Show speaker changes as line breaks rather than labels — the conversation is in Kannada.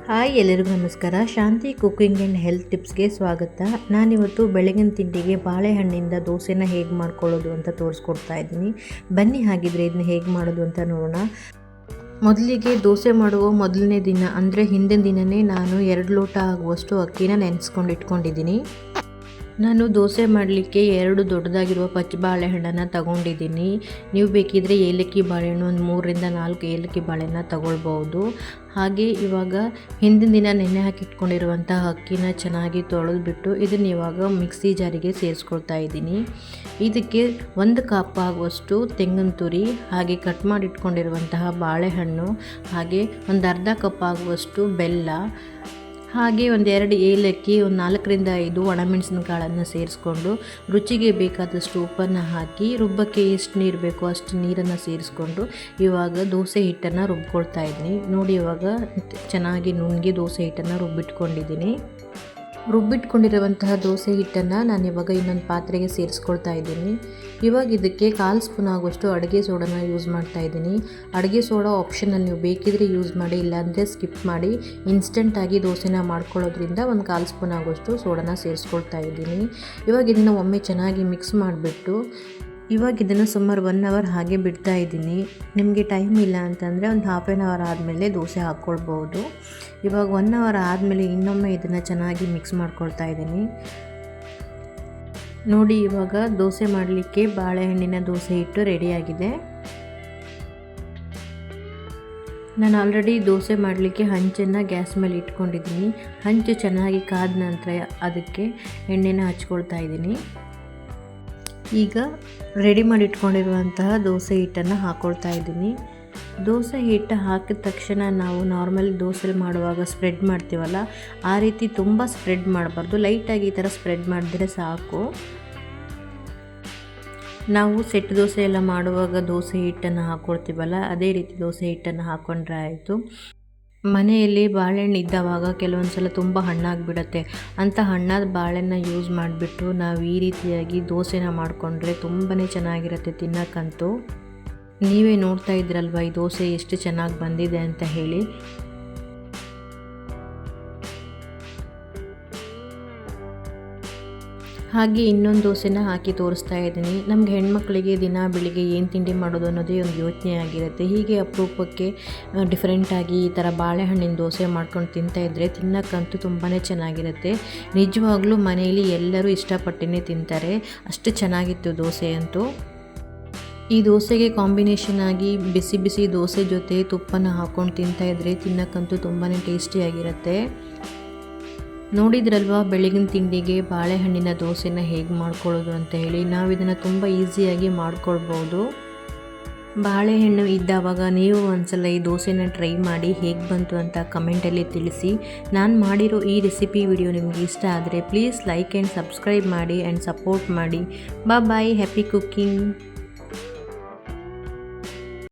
ಹಾಯ್ ಎಲ್ಲರಿಗೂ ನಮಸ್ಕಾರ. ಶಾಂತಿ ಕುಕ್ಕಿಂಗ್ ಆ್ಯಂಡ್ ಹೆಲ್ತ್ ಟಿಪ್ಸ್ಗೆ ಸ್ವಾಗತ. ನಾನಿವತ್ತು ಬೆಳಗಿನ ತಿಂಡಿಗೆ ಬಾಳೆಹಣ್ಣಿಂದ ದೋಸೆನ ಹೇಗೆ ಮಾಡ್ಕೊಳ್ಳೋದು ಅಂತ ತೋರಿಸ್ಕೊಡ್ತಾ ಇದ್ದೀನಿ. ಬನ್ನಿ ಹಾಗಿದ್ರೆ ಇದನ್ನ ಹೇಗೆ ಮಾಡೋದು ಅಂತ ನೋಡೋಣ. ಮೊದಲಿಗೆ ದೋಸೆ ಮಾಡುವ ಮೊದಲನೇ ದಿನ ಅಂದರೆ ಹಿಂದಿನ ದಿನವೇ ನಾನು 2 ಲೋಟ ಆಗುವಷ್ಟು ಅಕ್ಕಿನ ನೆನೆಸ್ಕೊಂಡು ಇಟ್ಕೊಂಡಿದ್ದೀನಿ. ನಾನು ದೋಸೆ ಮಾಡಲಿಕ್ಕೆ 2 ದೊಡ್ಡದಾಗಿರುವ ಪಚ್ಚ ಬಾಳೆಹಣ್ಣನ್ನು ತಗೊಂಡಿದ್ದೀನಿ. ನೀವು ಬೇಕಿದ್ದರೆ ಏಲಕ್ಕಿ ಬಾಳೆಹಣ್ಣು ಒಂದು 3 ರಿಂದ 4 ಏಲಕ್ಕಿ ಬಾಳೆಹಣ್ಣು ತಗೊಳ್ಬೋದು. ಹಾಗೆ ಇವಾಗ ಹಿಂದಿನ ದಿನ ನೆನೆ ಹಾಕಿಟ್ಕೊಂಡಿರುವಂತಹ ಅಕ್ಕಿನ ಚೆನ್ನಾಗಿ ತೊಳೆದ್ಬಿಟ್ಟು ಇದನ್ನು ಇವಾಗ ಮಿಕ್ಸಿ ಜಾರಿಗೆ ಸೇರಿಸ್ಕೊಳ್ತಾ ಇದ್ದೀನಿ. ಇದಕ್ಕೆ 1 ಕಪ್ ಆಗುವಷ್ಟು ತೆಂಗಿನ ತುರಿ, ಹಾಗೆ ಕಟ್ ಮಾಡಿ ಇಟ್ಕೊಂಡಿರುವಂತಹ ಬಾಳೆಹಣ್ಣು, ಹಾಗೆ ಒಂದು ಅರ್ಧ ಕಪ್ ಆಗುವಷ್ಟು ಬೆಲ್ಲ, ಹಾಗೆ 2 ಏಲಕ್ಕಿ, 4 ರಿಂದ 5 ಒಣಮೆಣಸಿನಕಾಳನ್ನು ಸೇರಿಸ್ಕೊಂಡು ರುಚಿಗೆ ಬೇಕಾದಷ್ಟು ಉಪ್ಪನ್ನು ಹಾಕಿ ರುಬ್ಬಕ್ಕೆ ಎಷ್ಟು ನೀರು ಬೇಕೋ ಅಷ್ಟು ನೀರನ್ನು ಸೇರಿಸ್ಕೊಂಡು ಇವಾಗ ದೋಸೆ ಹಿಟ್ಟನ್ನು ರುಬ್ಕೊಳ್ತಾ ಇದ್ದೀನಿ. ನೋಡಿ, ಇವಾಗ ಚೆನ್ನಾಗಿ ನುಣ್ಣಗೆ ದೋಸೆ ಹಿಟ್ಟನ್ನು ರುಬ್ಬಿಟ್ಕೊಂಡಿದ್ದೀನಿ. ರುಬ್ಬಿಟ್ಕೊಂಡಿರುವಂತಹ ದೋಸೆ ಹಿಟ್ಟನ್ನು ನಾನಿವಾಗ ಇನ್ನೊಂದು ಪಾತ್ರೆಗೆ ಸೇರಿಸ್ಕೊಳ್ತಾ ಇದ್ದೀನಿ. ಇವಾಗ ಇದಕ್ಕೆ 1/4 ಸ್ಪೂನ್ ಆಗುವಷ್ಟು ಅಡುಗೆ ಸೋಡಾನ ಯೂಸ್ ಮಾಡ್ತಾ ಇದ್ದೀನಿ. ಅಡುಗೆ ಸೋಡಾ ಆಪ್ಷನಲ್, ನೀವು ಬೇಕಿದ್ರೆ ಯೂಸ್ ಮಾಡಿ, ಇಲ್ಲಾಂದರೆ ಸ್ಕಿಪ್ ಮಾಡಿ. ಇನ್ಸ್ಟೆಂಟಾಗಿ ದೋಸೆನ ಮಾಡ್ಕೊಳ್ಳೋದ್ರಿಂದ 1/4 ಸ್ಪೂನ್ ಆಗುವಷ್ಟು ಸೋಡಾನ ಸೇರಿಸ್ಕೊಳ್ತಾ ಇದ್ದೀನಿ. ಇವಾಗ ಇದನ್ನು ಒಮ್ಮೆ ಚೆನ್ನಾಗಿ ಮಿಕ್ಸ್ ಮಾಡಿಬಿಟ್ಟು ಇವಾಗ ಇದನ್ನು ಸುಮಾರು 1 ಅವರ್ ಹಾಗೆ ಬಿಡ್ತಾ ಇದ್ದೀನಿ. ನಿಮಗೆ ಟೈಮ್ ಇಲ್ಲ ಅಂತಂದರೆ ಒಂದು ಹಾಫ್ ಆನ್ ಅವರ್ ಆದಮೇಲೆ ದೋಸೆ ಹಾಕ್ಕೊಳ್ಬೋದು. ಇವಾಗ 1 ಅವರ್ ಆದಮೇಲೆ ಇನ್ನೊಮ್ಮೆ ಇದನ್ನು ಚೆನ್ನಾಗಿ ಮಿಕ್ಸ್ ಮಾಡ್ಕೊಳ್ತಾ ಇದ್ದೀನಿ. ನೋಡಿ, ಇವಾಗ ದೋಸೆ ಮಾಡಲಿಕ್ಕೆ ಬಾಳೆಹಣ್ಣಿನ ದೋಸೆ ಹಿಟ್ಟು ರೆಡಿಯಾಗಿದೆ. ನಾನು ಆಲ್ರೆಡಿ ದೋಸೆ ಮಾಡಲಿಕ್ಕೆ ಹಂಚನ್ನು ಗ್ಯಾಸ್ ಮೇಲೆ ಇಟ್ಕೊಂಡಿದ್ದೀನಿ. ಹಂಚು ಚೆನ್ನಾಗಿ ಕಾದ ನಂತರ ಅದಕ್ಕೆ ಎಣ್ಣೆನ ಹಚ್ಕೊಳ್ತಾ ಇದ್ದೀನಿ. ಈಗ ರೆಡಿ ಮಾಡಿ ಇಟ್ಕೊಂಡಿರುವಂತಹ ದೋಸೆ ಹಿಟ್ಟನ್ನು ಹಾಕ್ಕೊಳ್ತಾ ಇದ್ದೀನಿ. ದೋಸೆ ಹಿಟ್ಟು ಹಾಕಿದ ತಕ್ಷಣ ನಾವು ನಾರ್ಮಲ್ ದೋಸೆ ಮಾಡುವಾಗ ಸ್ಪ್ರೆಡ್ ಮಾಡ್ತೀವಲ್ಲ, ಆ ರೀತಿ ತುಂಬ ಸ್ಪ್ರೆಡ್ ಮಾಡಬಾರ್ದು. ಲೈಟಾಗಿ ಈ ಥರ ಸ್ಪ್ರೆಡ್ ಮಾಡಿದ್ರೆ ಸಾಕು. ನಾವು ಸೆಟ್ ದೋಸೆ ಎಲ್ಲ ಮಾಡುವಾಗ ದೋಸೆ ಹಿಟ್ಟನ್ನು ಹಾಕ್ಕೊಳ್ತೀವಲ್ಲ, ಅದೇ ರೀತಿ ದೋಸೆ ಹಿಟ್ಟನ್ನು ಹಾಕ್ಕೊಂಡ್ರೆ ಆಯಿತು. ಮನೆಯಲ್ಲಿ ಬಾಳೆಹಣ್ಣು ಇದ್ದಾವಾಗ ಕೆಲವೊಂದು ಸಲ ತುಂಬ ಹಣ್ಣಾಗಿಬಿಡತ್ತೆ. ಅಂಥ ಹಣ್ಣಾದ ಬಾಳೆಹಣ್ಣ ಯೂಸ್ ಮಾಡಿಬಿಟ್ಟು ನಾವು ಈ ರೀತಿಯಾಗಿ ದೋಸೆನ ಮಾಡಿಕೊಂಡ್ರೆ ತುಂಬಾ ಚೆನ್ನಾಗಿರುತ್ತೆ ತಿನ್ನೋಕ್ಕಂತೂ. ನೀವೇ ನೋಡ್ತಾ ಇದ್ರಲ್ವ ಈ ದೋಸೆ ಎಷ್ಟು ಚೆನ್ನಾಗಿ ಬಂದಿದೆ ಅಂತ ಹೇಳಿ. ಹಾಗೆ ಇನ್ನೊಂದು ದೋಸೆನ ಹಾಕಿ ತೋರಿಸ್ತಾ ಇದ್ದೀನಿ. ನಮಗೆ ಹೆಣ್ಮಕ್ಳಿಗೆ ದಿನ ಬೆಳಿಗ್ಗೆ ಏನು ತಿಂಡಿ ಮಾಡೋದು ಅನ್ನೋದೇ ಒಂದು ಯೋಚನೆ ಆಗಿರುತ್ತೆ. ಹೀಗೆ ಅಪರೂಪಕ್ಕೆ ಡಿಫ್ರೆಂಟಾಗಿ ಈ ಥರ ಬಾಳೆಹಣ್ಣಿನ ದೋಸೆ ಮಾಡ್ಕೊಂಡು ತಿಂತಾಯಿದ್ರೆ ತಿನ್ನೋಕ್ಕಂತೂ ತುಂಬಾ ಚೆನ್ನಾಗಿರುತ್ತೆ. ನಿಜವಾಗ್ಲೂ ಮನೆಯಲ್ಲಿ ಎಲ್ಲರೂ ಇಷ್ಟಪಟ್ಟೇ ತಿಂತಾರೆ, ಅಷ್ಟು ಚೆನ್ನಾಗಿತ್ತು ದೋಸೆ ಅಂತೂ. ಈ ದೋಸೆಗೆ ಕಾಂಬಿನೇಷನ್ ಆಗಿ ಬಿಸಿ ಬಿಸಿ ದೋಸೆ ಜೊತೆ ತುಪ್ಪನ ಹಾಕ್ಕೊಂಡು ತಿಂತಾಯಿದ್ರೆ ತಿನ್ನೋಕ್ಕಂತೂ ತುಂಬಾ ಟೇಸ್ಟಿಯಾಗಿರುತ್ತೆ. ನೋಡಿದ್ರಲ್ವ ಬೆಳಗಿನ ತಿಂಡಿಗೆ ಬಾಳೆಹಣ್ಣಿನ ದೋಸೆನ ಹೇಗೆ ಮಾಡ್ಕೊಳ್ಳೋದು ಅಂತ ಹೇಳಿ. ನಾವು ಇದನ್ನು ತುಂಬ ಈಸಿಯಾಗಿ ಮಾಡ್ಕೊಳ್ಬೋದು. ಬಾಳೆಹಣ್ಣು ಇದ್ದಾವಾಗ ನೀವು ಒಂದ್ಸಲ ಈ ದೋಸೆನ ಟ್ರೈ ಮಾಡಿ ಹೇಗೆ ಬಂತು ಅಂತ ಕಮೆಂಟಲ್ಲಿ ತಿಳಿಸಿ. ನಾನು ಮಾಡಿರೋ ಈ ರೆಸಿಪಿ ವಿಡಿಯೋ ನಿಮಗೆ ಇಷ್ಟ ಆದರೆ ಪ್ಲೀಸ್ ಲೈಕ್ ಆ್ಯಂಡ್ ಸಬ್ಸ್ಕ್ರೈಬ್ ಮಾಡಿ ಆ್ಯಂಡ್ ಸಪೋರ್ಟ್ ಮಾಡಿ. ಬಾಯ್, ಹ್ಯಾಪಿ ಕುಕ್ಕಿಂಗ್.